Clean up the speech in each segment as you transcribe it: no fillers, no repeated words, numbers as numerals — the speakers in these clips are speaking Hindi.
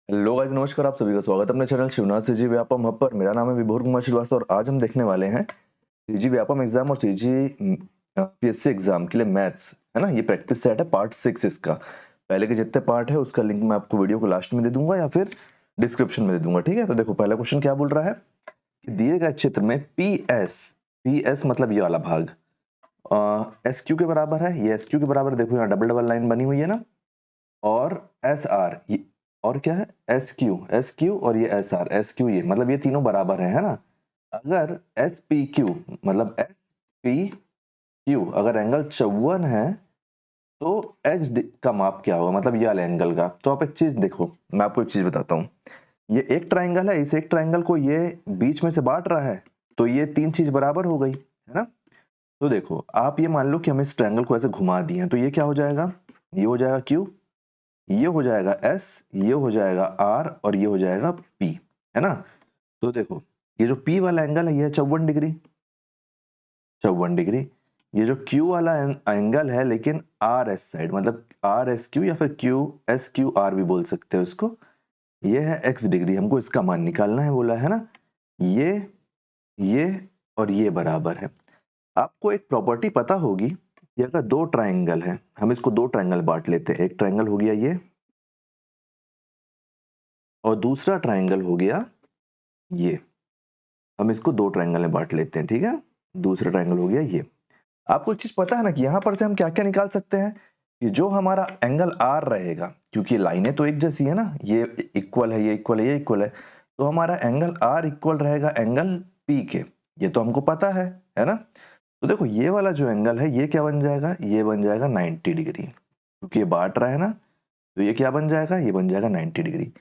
हेलो गाइस, नमस्कार। आप सभी का स्वागत है अपने channel Shivnath CG Vyapam hub पर। मेरा नाम है विभोर कुमार श्रीवास्तव और आज हम देखने वाले हैं सीजी व्यापम एग्जाम और सीजी पीएससी एग्जाम के लिए मैथ्स, है ना। ये प्रैक्टिस सेट है पार्ट 6 इसका। पहले के जितने पार्ट है उसका लिंक मैं आपको वीडियो को लास्ट में दे दूंगा या फिर डिस्क्रिप्शन में दे दूंगा, ठीक है। तो देखो, पहला क्वेश्चन क्या बोल रहा है कि दिए गए क्षेत्र में पीएस मतलब ये वाला भाग एस क्यू के बराबर है। ये एस क्यू के बराबर, देखो यहाँ डबल डबल लाइन बनी हुई है ना। और एस आर, और क्या है, एस क्यू और ये एस क्यू, ये मतलब ये तीनों बराबर है ना। अगर एस पी क्यू मतलब एस पी क्यू अगर एंगल 54 है तो एच का माप क्या होगा, मतलब ये वाले एंगल का। तो आप एक चीज देखो, मैं आपको एक चीज बताता हूँ। ये एक ट्राइंगल है, इस एक ट्राइंगल को ये बीच में से बांट रहा है, तो ये तीन चीज बराबर हो गई, है ना। तो देखो, आप ये मान लो कि हम इस ट्राइंगल को ऐसे घुमा दिए हैं, तो ये क्या हो जाएगा, ये हो जाएगा क्यू, ये हो जाएगा एस, ये हो जाएगा आर और ये हो जाएगा पी, है ना। तो देखो, ये जो पी वाला एंगल है ये है 54 डिग्री, 54 डिग्री। ये जो क्यू वाला एंगल है, लेकिन आर एस साइड, मतलब आर एस क्यू या फिर क्यू एस क्यू आर भी बोल सकते हो इसको, ये है एक्स डिग्री। हमको इसका मान निकालना है बोला है ना। ये ये और ये बराबर है। आपको एक प्रॉपर्टी पता होगी कि अगर दो ट्राइंगल है, हम इसको दो ट्राइंगल बांट लेते हैं। एक ट्राइंगल हो गया ये और दूसरा ट्राइंगल हो गया ये। हम इसको दो ट्राइंगल में बांट लेते हैं, ठीक है। दूसरा ट्राइंगल हो गया ये। आपको एक चीज पता है ना कि यहां पर से हम क्या क्या निकाल सकते हैं कि जो हमारा एंगल आर रहेगा, क्योंकि लाइनें तो एक जैसी है ना, ये इक्वल है, ये इक्वल है, ये इक्वल है, तो हमारा एंगल आर इक्वल रहेगा एंगल पी के। ये तो हमको पता है ना। तो देखो, ये वाला जो एंगल है ये क्या बन जाएगा, ये बन जाएगा 90 डिग्री, क्योंकि ये बांट रहा है ना। तो ये क्या बन जाएगा, ये बन जाएगा 90 डिग्री।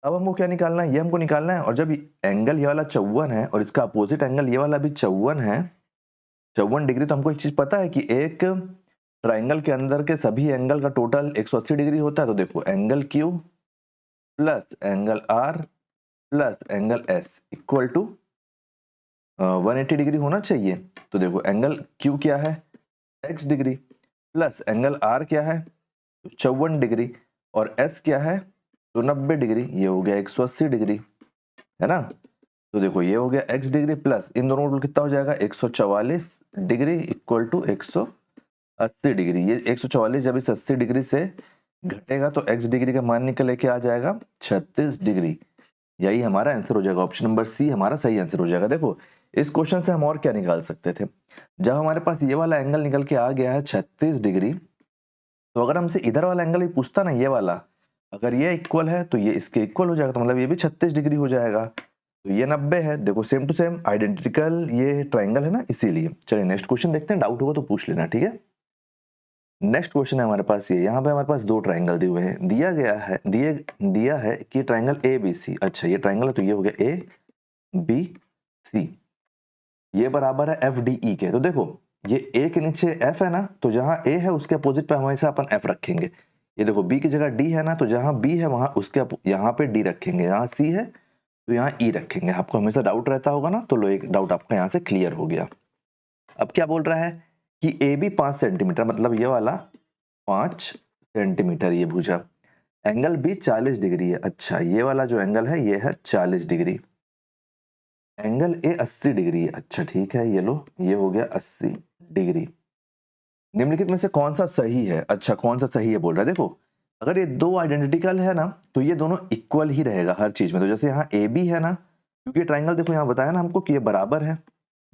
अब हमको क्या निकालना है, ये हमको निकालना है। और जब एंगल ये वाला 54 है और इसका अपोजिट एंगल ये वाला भी 54 है, 54 डिग्री, तो हमको एक चीज पता है कि एक ट्राइंगल के अंदर के सभी एंगल का टोटल 180 डिग्री होता है। तो देखो, angle Q plus angle R plus angle S equal to 180 degree होना चाहिए। तो देखो, एंगल क्यू क्या है, x degree, plus angle R क्या है, 54 डिग्री, और एस क्या है, तो 90 डिग्री। ये हो गया 180 डिग्री, है ना। तो देखो, ये हो गया x डिग्री प्लस इन दोनों का कितना हो जाएगा 144 डिग्री इक्वल टू 180 डिग्री। ये 144 जब इस 80 डिग्री से घटेगा तो x डिग्री का मान निकल के आ जाएगा 36 डिग्री। यही हमारा आंसर हो जाएगा, ऑप्शन नंबर सी हमारा सही आंसर हो जाएगा। देखो, इस क्वेश्चन से हम और क्या निकाल सकते थे। जब हमारे पास ये वाला एंगल निकल के आ गया है 36 डिग्री, तो अगर हमसे इधर वाला एंगल भी पूछता ना, ये वाला, अगर ये इक्वल है तो ये इसके इक्वल हो जाएगा, तो मतलब ये भी 36 डिग्री हो जाएगा। तो ये 90 है। देखो, सेम टू सेम आइडेंटिकल ये ट्राइंगल है ना, इसीलिए। चलिए नेक्स्ट क्वेश्चन देखते हैं, डाउट होगा तो पूछ लेना, ठीक है। नेक्स्ट क्वेश्चन है हमारे पास ये, यहाँ पे हमारे पास दो ट्राइंगल दिए हुए हैं। दिया है कि ट्राइंगल ए बी सी, अच्छा ये ट्राइंगल है तो ये हो गया ए बी सी, ये बराबर है एफ डी ई के। तो देखो, ये ए के नीचे एफ है ना, तो जहां ए है उसके अपोजिट पे हमेशा अपन एफ रखेंगे। ये देखो, बी की जगह डी है ना, तो जहां बी है वहां उसके यहाँ पे डी रखेंगे। यहाँ सी है तो यहाँ ई रखेंगे। आपको हमेशा डाउट रहता होगा ना, तो लो, एक डाउट आपका यहाँ से क्लियर हो गया। अब क्या बोल रहा है कि ए बी 5 सेंटीमीटर, मतलब ये वाला 5 सेंटीमीटर ये भुजा, एंगल बी 40 डिग्री है। अच्छा, ये वाला जो एंगल है ये है 40 डिग्री, एंगल ए 80 डिग्री है। अच्छा ठीक है, ये लो, ये हो गया 80 डिग्री। निम्नलिखित में से कौन सा सही है। अच्छा, कौन सा सही है बोल रहा है। देखो, अगर ये दो आइडेंटिकल है ना, तो ये दोनों इक्वल ही रहेगा हर चीज में। तो जैसे यहाँ ए बी है ना, क्योंकि ट्राइंगल देखो यहाँ बताया ना हमको कि ये बराबर है,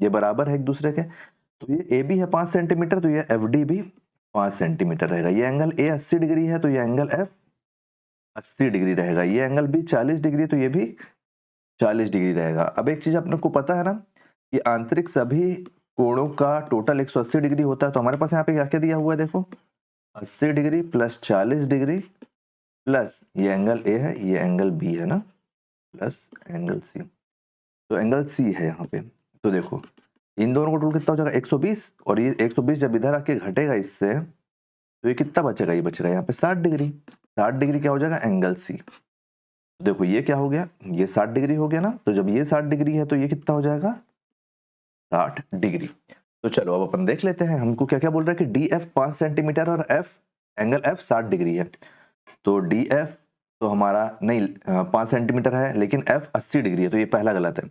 ये बराबर है एक दूसरे के। तो ये ए बी है 5 सेंटीमीटर, तो ये एफ डी भी 5 सेंटीमीटर रहेगा। ये एंगल ए 80 डिग्री है, तो ये एंगल एफ 80 डिग्री रहेगा। ये एंगल बी 40 डिग्री है, तो ये भी 40 डिग्री रहेगा। अब एक चीज अपने को पता है ना कि आंतरिक सभी कोणों का टोटल 180 डिग्री होता है। तो हमारे पास यहाँ पे क्या क्या दिया हुआ है, देखो, 80 डिग्री प्लस 40 डिग्री प्लस ये एंगल ए है, ये एंगल बी है ना, प्लस एंगल सी। तो एंगल सी है यहाँ पे। तो देखो, इन दोनों का टोटल कितना हो जाएगा 120, और ये 120 जब इधर आके घटेगा इससे, तो ये कितना बचेगा, ये बचेगा यहाँ पे 60 डिग्री। 60 डिग्री क्या हो जाएगा, एंगल सी। देखो, ये क्या हो गया, ये 60 डिग्री हो गया ना। तो जब ये 60 डिग्री है तो ये कितना हो जाएगा 60 डिग्री। तो चलो अब अपन देख लेते हैं हमको क्या क्या बोल रहा है कि डी एफ 5 सेंटीमीटर और एफ एंगल एफ 60 डिग्री है। तो डी एफ तो हमारा नहीं 5 सेंटीमीटर है, लेकिन एफ 80 डिग्री है, तो ये पहला गलत है।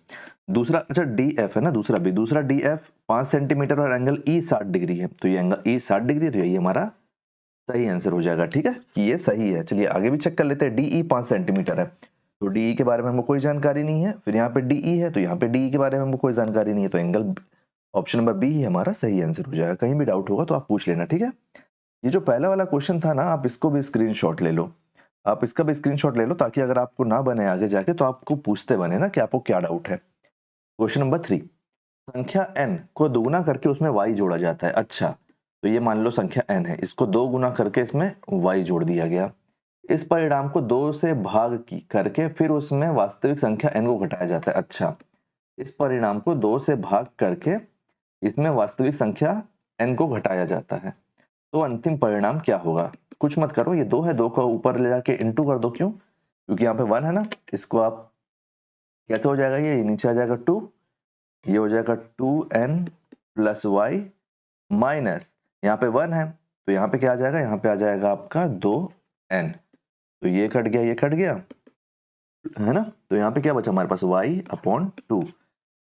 दूसरा, अच्छा डी एफ है ना, दूसरा डी एफ 5 सेंटीमीटर और एंगल ई 60 डिग्री है, तो ये एंगल ई 60 डिग्री है, तो यही हमारा सही आंसर हो जाएगा। ठीक है कि ये सही है। चलिए आगे भी चेक कर लेते हैं। डीई 5 सेंटीमीटर है, तो डीई के बारे में हमको कोई जानकारी नहीं है। फिर यहाँ पे डीई है, तो यहाँ पे डीई के बारे में हमको कोई जानकारी नहीं है, तो एंगल ऑप्शन नंबर बी ही हमारा सही आंसर हो जाएगा। कहीं भी डाउट होगा तो आप पूछ लेना। ठीक है, ये जो पहला वाला क्वेश्चन था ना, आप इसको भी स्क्रीनशॉट ले लो, आप इसका भी स्क्रीनशॉट ले लो, ताकि अगर आपको ना बने आगे जाके तो आपको पूछते बने ना कि आपको क्या डाउट है। क्वेश्चन नंबर 3, संख्या n को दोगुना करके उसमें y जोड़ा जाता है। अच्छा, तो ये मान लो संख्या n है, इसको 2 गुना करके इसमें y जोड़ दिया गया। इस परिणाम को 2 से भाग करके फिर उसमें वास्तविक संख्या n को घटाया जाता है। अच्छा, इस परिणाम को 2 से भाग करके इसमें वास्तविक संख्या n को घटाया जाता है, तो अंतिम परिणाम क्या होगा? कुछ मत करो, ये 2 है, 2 को ऊपर ले जाके इंटू कर दो। क्यों? क्योंकि यहाँ पे 1 है ना, इसको आप कैसे हो जाएगा, ये नीचे आ जाएगा 2, ये हो जाएगा 2n प्लस वाई माइनस, यहाँ पे 1 है, तो यहाँ पे क्या आ जाएगा, यहाँ पे आ जाएगा आपका 2n, तो ये कट गया, ये कट गया, है ना। तो यहाँ पे क्या बचा हमारे पास, y/2,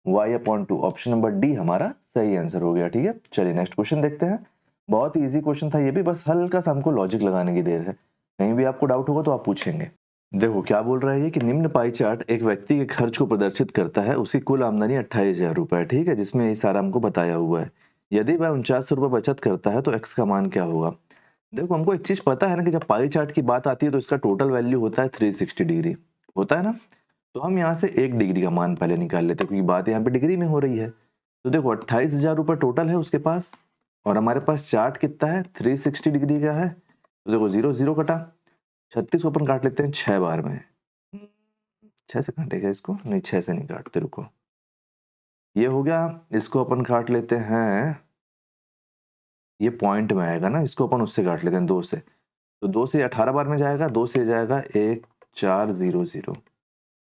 y/2, option number D हमारा सही आंसर हो गया। ठीक है, चलिए नेक्स्ट क्वेश्चन देखते हैं। बहुत ही इजी क्वेश्चन था ये भी, बस हल्का सा हमको लॉजिक लगाने की देर है। कहीं भी आपको डाउट होगा तो आप पूछेंगे। देखो क्या बोल रहा है ये कि निम्न पाई चार्ट एक व्यक्ति के खर्च को प्रदर्शित करता है। उसकी कुल आमदनी 28,000 रुपए, ठीक है, जिसमें ये सारा हमको बताया हुआ है। यदि वह 49 रुपए बचत करता है तो एक्स का मान क्या होगा? देखो हमको एक चीज पता है ना कि जब पाई चार्ट की बात आती है तो इसका टोटल वैल्यू होता है 360 डिग्री, होता है ना। तो हम यहाँ से 1 डिग्री का मान पहले निकाल लेते हैं, क्योंकि बात यहाँ पे डिग्री में हो रही है। तो देखो 28,000 रुपए टोटल है उसके पास, और हमारे पास चार्ट कितना है, 360 डिग्री का है। तो देखो 0 0 कटा, 36 को अपन काट लेते हैं 6 बार में। 6 से काटेगा इसको, नहीं 6 से नहीं काटते, रुको, ये हो गया। इसको अपन काट लेते हैं, ये पॉइंट में आएगा ना, इसको अपन उससे काट लेते हैं 2 से। तो 2 से 18 बार में जाएगा, 2 से जाएगा 1 4 0 0,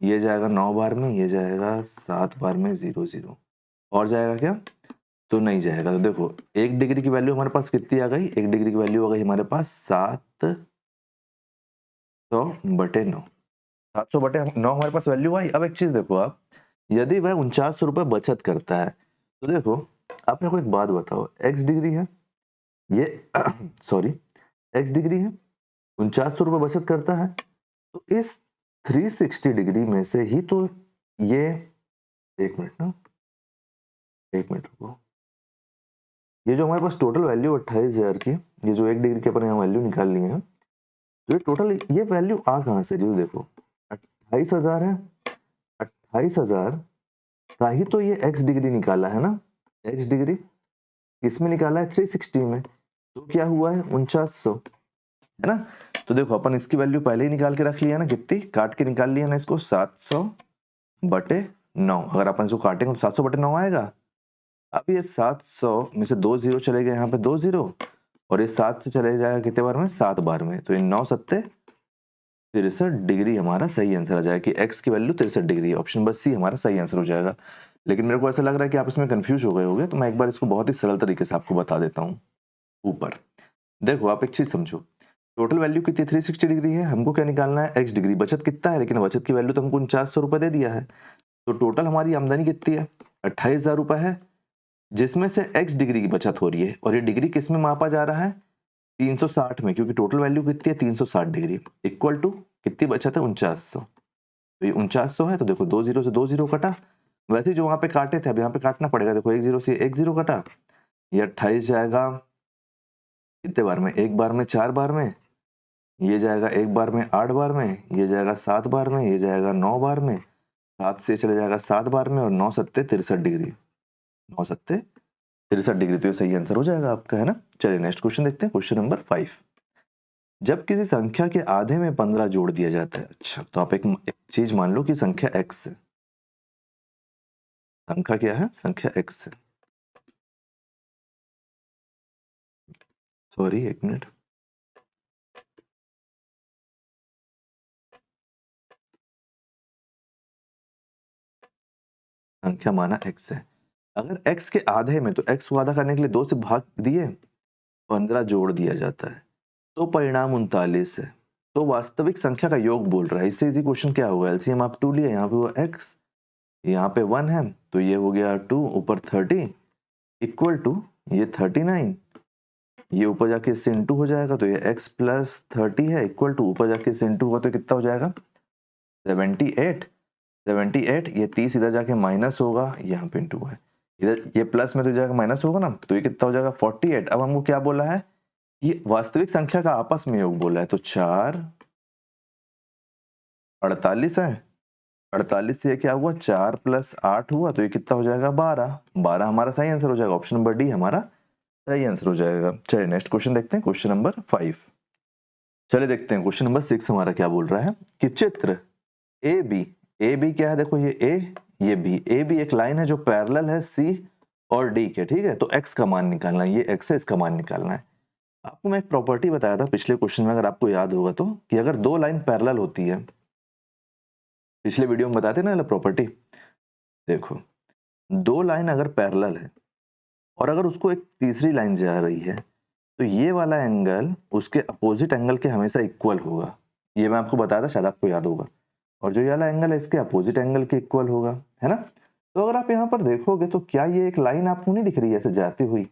ये जाएगा 9 बार में, ये जाएगा 7 बार में 0 0, और जाएगा क्या? तो नहीं जाएगा। तो देखो 1 डिग्री की वैल्यू हमारे पास कितनी आ गई, 1 डिग्री की वैल्यू आ गई हमारे पास 700/9, 700/9 हमारे पास वैल्यू आई। अब एक चीज देखो आप, यदि वह 49 रुपए बचत करता है, तो देखो आप मेरे को एक बात बताओ, x डिग्री है ये सॉरी, x डिग्री है, 49 रुपए बचत करता है, तो इस 360 डिग्री में से ही तो ये, एक मिनट ना, एक मिनट रुको, ये जो हमारे पास टोटल वैल्यू 28,000 की, ये जो 1 डिग्री के अपन यहाँ वैल्यू निकाल लिए हैं, तो ये टोटल ये वैल्यू आ कहाँ से रही है? देखो 28,000 है, 28,000 का ही तो ये x डिग्री निकाला है ना, x डिग्री इसमें निकाला है 360 में, तो क्या हुआ है 4900, है ना। तो देखो अपन इसकी वैल्यू पहले ही निकाल के रख लिया ना, कितनी काट के निकाल लिया ना इसको, 700/9। अगर अपन इसको काटेंगे तो 700/9 आएगा। अब ये 700 में से 2 जीरो चले गए, यहाँ पे 2 जीरो, और ये 7 से चले जाएगा कितने बार में, 7 बार में, तो ये 9 7 63 डिग्री हमारा सही आंसर आ जाएगा कि x की वैल्यू 63 डिग्री है। ऑप्शन नंबर सी हमारा सही आंसर हो जाएगा। लेकिन मेरे को ऐसा लग रहा है कि आप इसमें कंफ्यूज हो गए होंगे, तो मैं एक बार इसको बहुत ही सरल तरीके से आपको बता देता हूँ। ऊपर देखो आप एक चीज समझो, टोटल वैल्यू कितनी 360 डिग्री है, हमको क्या निकालना है x डिग्री, बचत कितना है, लेकिन बचत की वैल्यू तो हमको 4900 रुपए दे दिया है। तो टोटल हमारी आमदनी कितनी है, 28,000 रुपए है, जिसमें से x डिग्री की बचत हो रही है, और ये डिग्री किस में मापा जा रहा है, 360 में, क्योंकि टोटल वैल्यू कितनी है 360 डिग्री, इक्वल टू कितनी बचत है 4900। तो ये 4900 है, तो देखो 2 जीरो से 2 जीरो कटा, वैसे ही जो वहां पे काटे थे अब यहाँ पे काटना पड़ेगा। देखो 1 जीरो से 1 जीरो कटा, ये 28 जाएगा कितने बार में, एक बार में 4 बार में, ये जाएगा एक बार में 8 बार में, ये जाएगा 7 बार में, ये जाएगा 9 बार में, 7 से चले जाएगा 7 बार में, और 9 सत्ते 63 डिग्री, 9 सत्ते 63 डिग्री, तो ये सही आंसर हो जाएगा आपका, है ना। चलिए नेक्स्ट क्वेश्चन देखते हैं, क्वेश्चन नंबर 5। जब किसी संख्या के आधे में 15 जोड़ दिया जाता है, अच्छा तो आप एक चीज मान लो कि संख्या x है, संख्या क्या है, संख्या x है, सॉरी एक मिनट, संख्या माना x है। अगर x के आधे में, तो x को आधा करने के लिए 2 से भाग दिए, 15 जोड़ दिया जाता है, तो परिणाम 39 है। तो वास्तविक संख्या का योग बोल रहा है। इससे इजी क्वेश्चन क्या होगा, एलसीएम आप 2 लिए, यहाँ पे वो x, यहाँ पे 1 है तो ये हो गया 2 ऊपर 30 इक्वल टू ये 39, ये ऊपर जाके इससे इंटू हो जाएगा तो ये x प्लस 30 है इक्वल टू ऊपर जाके इससे इंटू हुआ तो कितना हो जाएगा 78। 78 ये 30 इधर जाके माइनस होगा, यहाँ पे इंटू है, इधर ये प्लस में तो जाकर माइनस होगा ना, तो ये कितना हो जाएगा 48। अब हमको क्या बोला है, ये वास्तविक संख्या का आपस में योग बोला है, तो 4 48 है, 48 से क्या हुआ 4 प्लस 8 हुआ तो ये कितना हो जाएगा 12। 12 हमारा सही आंसर हो जाएगा, ऑप्शन नंबर डी हमारा सही आंसर हो जाएगा। चलिए नेक्स्ट क्वेश्चन देखते हैं, क्वेश्चन नंबर 5। चलिए देखते हैं क्वेश्चन नंबर 6 हमारा क्या बोल रहा है कि चित्र ए बी क्या है, देखो ये ए ये बी, ए बी एक लाइन है जो पैरेलल है सी और डी के, ठीक है, तो एक्स का मान निकालना है, ये एक्स है इसका मान निकालना है। आपको मैं एक प्रॉपर्टी बताया था पिछले क्वेश्चन में, अगर आपको याद होगा तो, कि अगर दो लाइन पैरेलल होती है, पिछले वीडियो में बताते ना प्रॉपर्टी, देखो दो लाइन अगर पैरेलल है और अगर उसको एक तीसरी लाइन जा रही है तो ये वाला एंगल उसके अपोजिट एंगल के हमेशा इक्वल होगा, ये मैं आपको बताया था, शायद आपको याद होगा, और जो ये वाला एंगल है इसके अपोजिट एंगल के इक्वल होगा, है ना। तो अगर आप यहाँ पर देखोगे तो क्या ये एक लाइन आपको नहीं दिख रही है ऐसे जाती हुई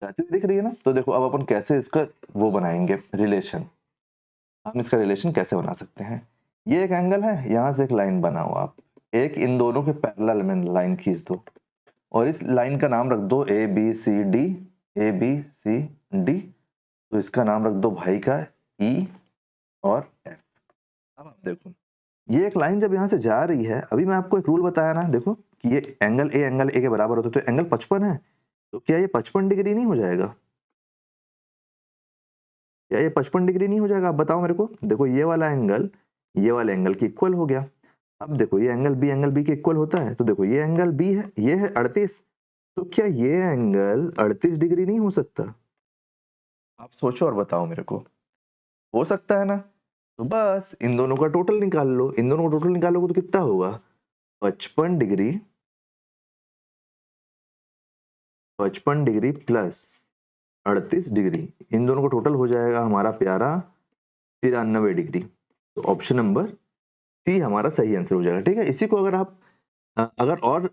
दिख रही है ना। तो देखो अब अपन कैसे इसका वो बनाएंगे रिलेशन, हम इसका रिलेशन कैसे बना सकते हैं। ये एक एंगल है, यहाँ से एक लाइन बनाओ आप, एक इन दोनों के पैरेलल में लाइन खींच दो और इस लाइन का नाम रख दो A B C D, A B C D, तो इसका नाम रख दो भाई का ई और एफ। अब आप देखो ये एक लाइन जब यहाँ से जा रही है, अभी मैं आपको एक रूल बताया ना, देखो कि ये एंगल ए के बराबर होता है, तो एंगल 55 है, तो क्या ये 55 डिग्री नहीं हो जाएगा, क्या ये 55 डिग्री नहीं हो जाएगा, आप बताओ मेरे को। देखो ये वाला एंगल ये वाले एंगल के इक्वल हो गया। अब देखो ये एंगल बी के इक्वल होता है, तो देखो ये एंगल बी है, ये है 38, तो क्या ये एंगल 38 डिग्री नहीं हो सकता, आप सोचो और बताओ मेरे को, हो सकता है ना। तो बस इन दोनों का टोटल निकाल लो, इन दोनों का टोटल निकालोगे तो कितना होगा 55 डिग्री, 55 डिग्री प्लस 38 डिग्री, इन दोनों का टोटल हो जाएगा हमारा प्यारा 93 डिग्री। तो ऑप्शन नंबर सी हमारा सही आंसर हो जाएगा, ठीक है। इसी को अगर आप अगर और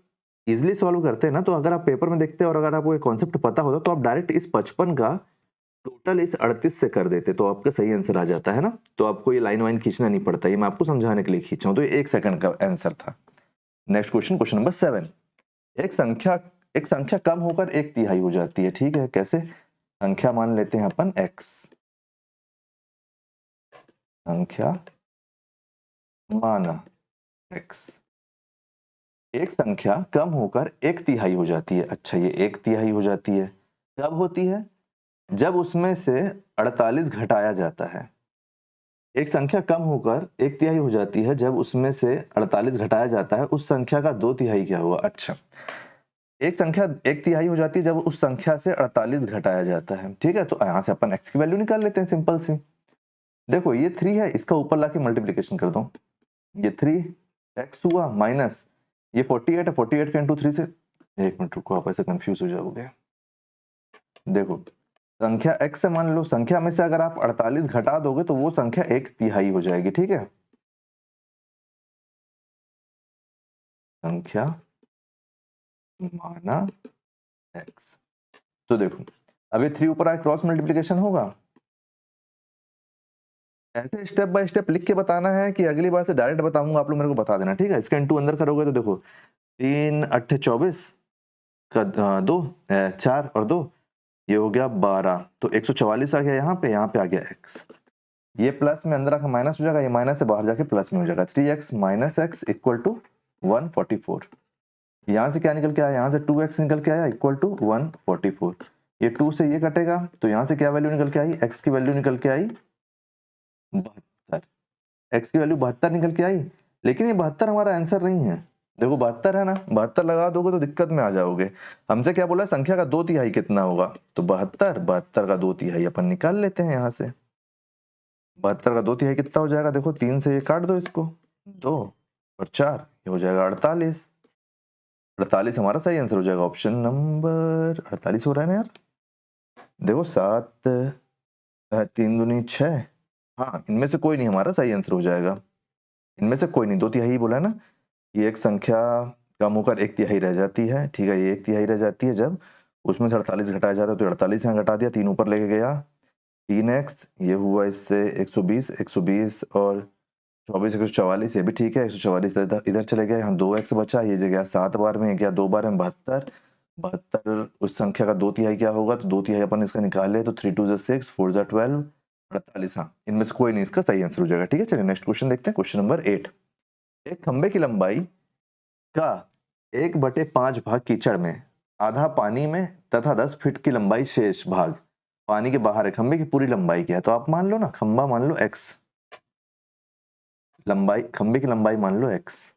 इजिली सॉल्व करते हैं ना, तो अगर आप पेपर में देखते हैं और अगर आपको ये कॉन्सेप्ट पता होता तो आप डायरेक्ट इस 55 का टोटल इस 38 से कर देते तो आपका सही आंसर आ जाता है ना। तो आपको ये लाइन वाइन खींचना नहीं पड़ता, ये मैं आपको समझाने के लिए खींचा हूं, तो ये 1 सेकंड का आंसर था। Next question, question number 7। एक संख्या कम होकर 1/3 हो जाती है, ठीक है, कैसे, संख्या मान लेते हैं अपन x, संख्या माना x, एक संख्या कम होकर 1/3 हो जाती है। अच्छा ये 1/3 हो जाती है, कब होती है, जब उसमें से 48 घटाया जाता है। एक संख्या कम होकर 1/3 हो जाती है जब उसमें से 48 घटाया जाता है, उस संख्या का 2/3 क्या हुआ। अच्छा एक संख्या 1/3 हो जाती है जब उस संख्या से 48 घटाया जाता है, ठीक है, तो यहाँ से अपन x की वैल्यू निकाल लेते हैं, सिंपल सी। देखो ये 3 है, इसका ऊपर लाके मल्टीप्लीकेशन कर दो, ये 3x हुआ माइनस ये 48 है, 48 का इंटू 3 से, एक मिनट रुको आप ऐसे कंफ्यूज हो जाओगे। देखो संख्या x से मान लो, संख्या में से अगर आप 48 घटा दोगे तो वो संख्या 1/3 हो जाएगी, ठीक है। संख्या माना x, तो देखो अब ये 3 ऊपर आए क्रॉस मल्टीप्लीकेशन होगा, ऐसे स्टेप बाय स्टेप लिख के बताना है कि अगली बार से डायरेक्ट बताऊंगा, आप लोग मेरे को बता देना, ठीक है। इसका इंटू अंदर करोगे तो देखो 3 8 24 का 2 4 और 2 ये हो गया 12, तो 144 आ गया, यहाँ पे आ गया x, ये प्लस में अंदर आकर माइनस हो जाएगा, ये माइनस से बाहर जाके प्लस में हो जाएगा, 3x minus x equal to 144। यहाँ से क्या निकल के आया, यहाँ से 2x निकल के आया इक्वल टू 144, ये 2 से ये कटेगा तो यहाँ से क्या वैल्यू निकल के आई, x की वैल्यू निकल के आई 72, x की वैल्यू 72 निकल के आई। लेकिन ये 72 हमारा आंसर नहीं है, देखो 72 है ना, 72 लगा दोगे तो दिक्कत में आ जाओगे। हमसे क्या बोला संख्या का 2/3 कितना होगा, तो 72 का 2/3 अपन निकाल लेते हैं यहाँ से। 72 का 2/3 कितना हो जाएगा, देखो 3 से ये काट दो इसको, 2 और 4 ये हो जाएगा 48, 48 हमारा सही आंसर हो जाएगा, ऑप्शन नंबर 48 हो रहा है ना यार। देखो 7 3 दूनी 6। हाँ, इनमें से कोई नहीं हमारा सही आंसर हो जाएगा। इनमें से कोई नहीं, 2/3 बोला है ना। ये एक संख्या कम होकर 1/3 रह जाती है, ठीक है। ये 1/3 रह जाती है जब उसमें से 48 घटाया जाता है, तो 48 यहाँ घटा दिया, 3 ऊपर लेके गया, 3x, ये हुआ इससे 120, 120 और 24, 144, ये भी ठीक है। 144 इधर इधर चले गए, यहाँ 2x बचा, ये जगह 7 बार में, गया 2 बार में 72। 72 उस संख्या का 2/3 क्या होगा, तो 2/3 अपन इसका निकाले, तो 3 2 6, 4 12, 48। हाँ, इनमें से कोई नहीं इसका सही आंसर हो जाएगा, ठीक है। चलिए नेक्स्ट क्वेश्चन देखते हैं, क्वेश्चन नंबर 8। एक खंबे की लंबाई का 1/5 भाग कीचड़ में, आधा पानी में तथा 10 फीट की लंबाई शेष भाग पानी के बाहर है। खंबे की पूरी लंबाई क्या है, तो आप मान लो ना, खंबा मान लो x, लंबाई, खंबे की लंबाई मान लो x।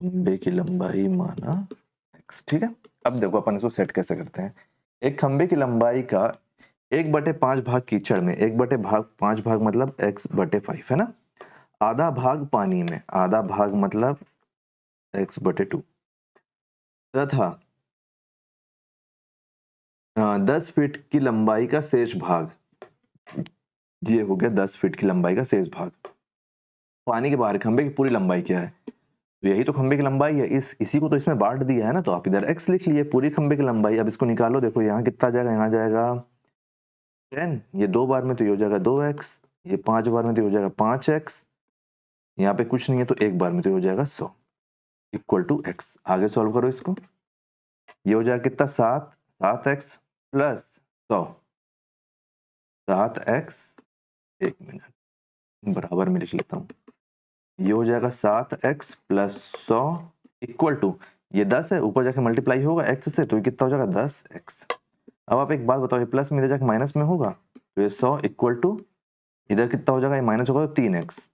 खंबे की लंबाई माना x, ठीक है। अब देखो अपन इसको सेट कैसे करते हैं। एक खंबे की लंबाई का 1/5 भाग कीचड़ में, 1/5 भाग मतलब x/5 है ना। आधा भाग पानी में, आधा भाग मतलब x/2 तथा 10 फीट की लंबाई का शेष भाग, ये हो गया 10 फीट की लंबाई का शेष भाग पानी के बाहर। खंबे की पूरी लंबाई क्या है, तो यही तो खंबे की लंबाई है, इसी को तो इसमें बांट दिया है ना, तो आप इधर x लिख लिए, पूरी खंबे की लंबाई। अब इसको निकालो, देखो यहाँ कितना जाएगा, यहाँ जाएगा 10, ये 2 बार में तो ये हो जाएगा 2x, ये 5 बार में तो ये हो जाएगा 5x, यहाँ पे कुछ नहीं है तो 1 बार में तो ये हो जाएगा 100 इक्वल टू x। आगे सॉल्व करो इसको, ये हो जाएगा कितना 7x प्लस 100, 7x, 1 मिनट बराबर में लिख लेता हूँ, ये हो जाएगा 7x प्लस 100 इक्वल टू, ये 10 है, ऊपर जाके मल्टीप्लाई होगा x से, तो ये कितना हो जाएगा 10x। अब आप एक बात बताओ, ये प्लस में इधर जाके माइनस में होगा, तो ये 100 इक्वल टू, इधर कितना हो जाएगा, ये माइनस होगा तो 3x,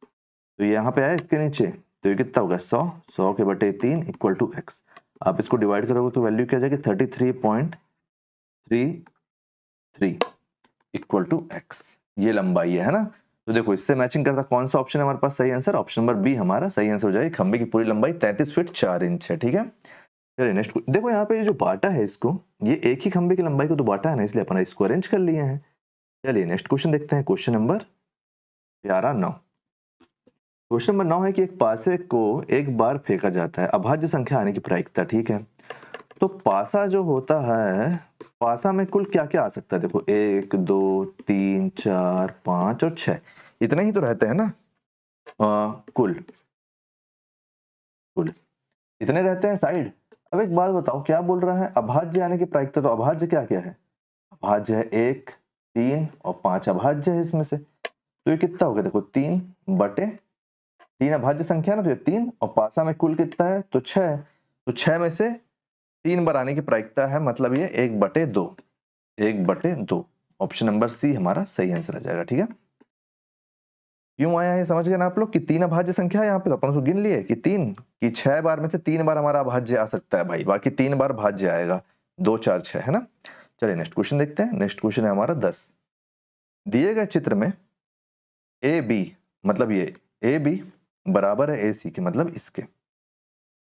तो ये यहाँ पे आया इसके नीचे, तो ये कितना होगा 100, 100 के बटे 3 इक्वल टू x। आप इसको डिवाइड करोगे तो वैल्यू क्या आ जाएगी 33.33 इक्वल टू x। ये लंबाई है ना। तो देखो इससे मैचिंग करता कौन सा ऑप्शन है हमारे पास सही आंसर, ऑप्शन नंबर बी हमारा सही आंसर हो जाएगा। खंबे की पूरी लंबाई 33 फीट 4 इंच है, ठीक है। चलिए नेक्स्ट, देखो यहाँ पे ये जो बांटा है इसको, ये एक ही खंबे की लंबाई को तो बांटा है ना, इसलिए अपन इसको अरेंज कर लिए हैं। चलिए नेक्स्ट क्वेश्चन देखते हैं, क्वेश्चन नंबर 9। क्वेश्चन नंबर 9 है कि एक पासे को एक बार फेंका जाता है, अभाज्य संख्या आने की प्रायिकता, ठीक है। तो पासा जो होता है, पासा में कुल क्या क्या आ सकता है, देखो 1 2 3 4 5 और 6, इतने ही तो रहते हैं ना। कुल कुल इतने रहते हैं साइड। अब एक बात बताओ, क्या बोल रहा है, अभाज्य आने की प्रायिकता, तो अभाज्य क्या क्या है, अभाज्य है 1 3 और 5 अभाज्य है इसमें से, तो ये कितना हो गया, देखो 3 अभाज्य संख्या ना, तो ये 3 और पासा में कुल कितना है, तो 6, तो 6 में से 3 बार आने की प्रायिकता है, मतलब ये 1/2, 1/2। ऑप्शन नंबर सी हमारा सही आंसर आ जाएगा, ठीक है। क्यों आया है समझ गए ना आप लोग, कि 3 अभाज्य संख्या है यहाँ पे, तो अपन उसको गिन लिए कि 3, कि 6 बार में से 3 बार हमारा अभाज्य आ सकता है भाई, बाकी 3 बार भाज्य आएगा, 2 4 6 है ना। चलिए नेक्स्ट क्वेश्चन देखते हैं, नेक्स्ट क्वेश्चन है हमारा 10। दिए गए चित्र में ए बी, मतलब ये ए बी बराबर है ए सी के, मतलब इसके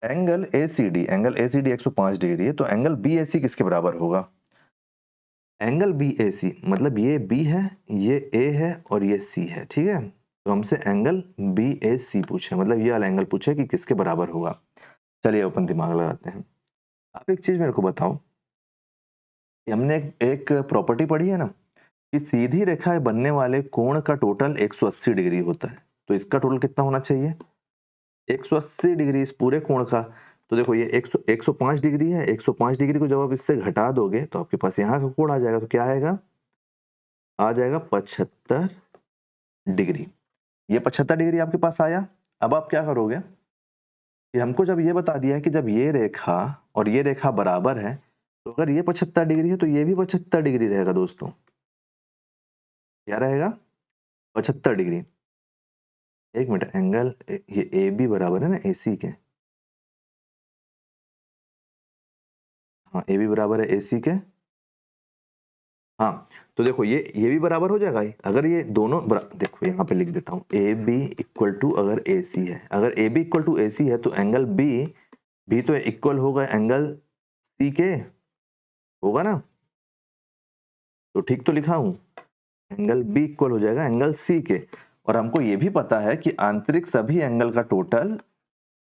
angle A C D, angle A C D 105 degree है, तो एंगल बी ए सी किसके बराबर होगा। एंगल बी ए सी मतलब ये बी है, ये ए है और ये सी है, ठीक है। तो हमसे एंगल बी ए सी पूछे, मतलब ये वाला एंगल पूछे कि किसके बराबर होगा। चलिए अपन दिमाग लगाते हैं। आप एक चीज मेरे को बताओ, कि हमने एक प्रॉपर्टी पढ़ी है ना, कि सीधी रेखाएं बनने वाले कोण का टोटल 180 डिग्री होता है, तो इसका टोटल कितना होना चाहिए, 180 डिग्री इस पूरे कोण का। तो देखो ये 105 डिग्री है, 105 डिग्री को जब आप इससे घटा दोगे तो आपके पास यहाँ का कोण आ जाएगा, तो क्या आएगा, आ जाएगा 75 डिग्री। ये 75 डिग्री आपके पास आया। अब आप क्या करोगे, कि हमको जब ये बता दिया है कि जब ये रेखा और ये रेखा बराबर है, तो अगर ये 75 डिग्री है तो ये भी 75 डिग्री रहेगा दोस्तों। क्या रहेगा, 75 डिग्री। एक मिनट, एंगल ये ए बी बराबर है ना ए सी के, हाँ ए बी बराबर है ए सी के, हाँ, तो देखो ये भी बराबर हो जाएगा। अगर ये दोनों देखो यहाँ पे लिख देता हूँ, ए बी इक्वल टू अगर ए सी है, अगर ए बी इक्वल टू ए सी है तो एंगल बी भी तो इक्वल होगा एंगल सी के, होगा ना? तो ठीक तो लिखा हूं, एंगल बी इक्वल हो जाएगा एंगल सी के। और हमको ये भी पता है कि आंतरिक सभी एंगल का टोटल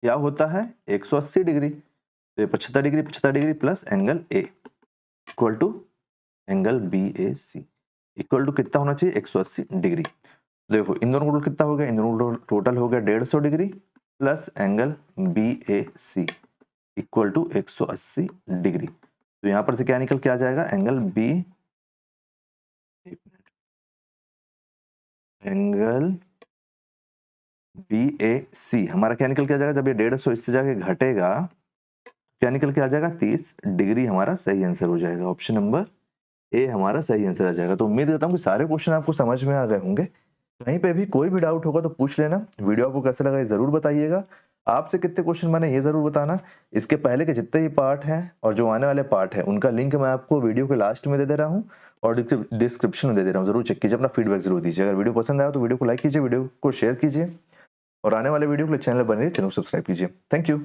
क्या होता है, 180 डिग्री। तो ये 75 degree plus angle A equal to angle B A C equal to कितना होना चाहिए, 180 डिग्री। देखो इन दोनों का टोटल कितना हो गया, इन दोनों का टोटल हो गया 150 degree plus angle B A C equal to 180 degree. तो यहां पर से क्या निकल के आ जाएगा, angle B, angle B A C हमारा क्या निकल के आ जाएगा, जब ये 150 इससे जाके घटेगा क्या निकल के आ जाएगा, 30 डिग्री हमारा सही आंसर हो जाएगा। ऑप्शन नंबर ए हमारा सही आंसर आ जाएगा। तो उम्मीद करता हूँ कि सारे क्वेश्चन आपको समझ में आ गए होंगे। कहीं पे भी कोई भी डाउट होगा तो पूछ लेना। वीडियो आपको कैसा लगा ये जरूर बताइएगा। आपसे कितने क्वेश्चन बने ये जरूर बताना। इसके पहले के जितने भी पार्ट हैं और जो आने वाले पार्ट हैं उनका लिंक मैं आपको वीडियो के लास्ट में दे रहा हूँ और डिस्क्रिप्शन में दे रहा हूँ। जरूर चेक कीजिए, अपना फीडबैक जरूर दीजिए। अगर वीडियो पसंद आया तो वीडियो को लाइक कीजिए, वीडियो को शेयर कीजिए और आने वाले वीडियो के लिए चैनल बने, चैनल को सब्सक्राइब कीजिए। Thank you.